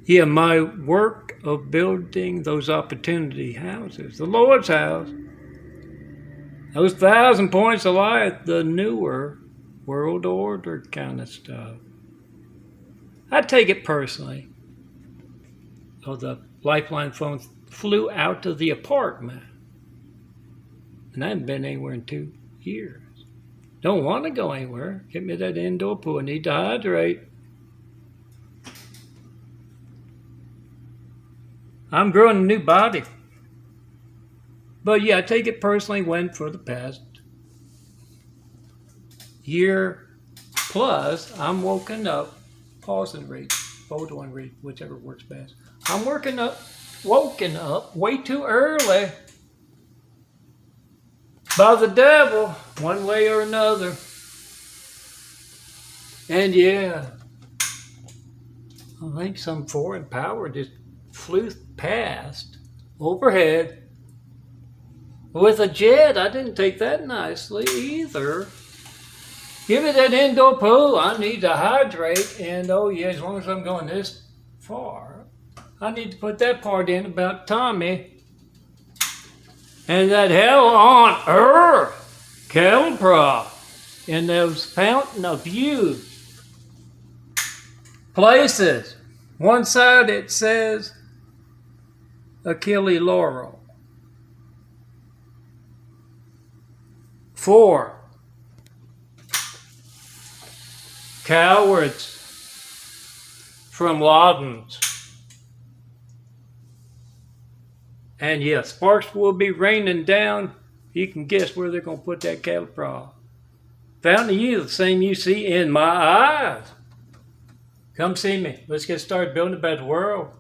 Yeah, my work of building those opportunity houses, the Lord's house, those 1,000 points of light, the newer world order kind of stuff. I take it personally. Oh, the Lifeline phone flew out to the apartment, and I haven't been anywhere in 2 years. Don't want to go anywhere. Get me that indoor pool. I need to hydrate. I'm growing a new body. But yeah, I take it personally when for the past year plus, I'm woken up, pause and read, photo and read, whichever works best. I'm woken up way too early by the devil, one way or another. And yeah, I think some foreign power just flew past overhead with a jet. I didn't take that nicely either. Give me that indoor pool. I need to hydrate. And oh yeah, as long as I'm going this far, I need to put that part in about Tami and that hell on earth, Kelpra, in those fountain of youth places. One side it says Achille Laurel. 4. Cowards from Laden's. And yes, sparks will be raining down. You can guess where they're going to put that cattle prod. Fountain of youth, the same you see in my eyes. Come see me. Let's get started building a better world.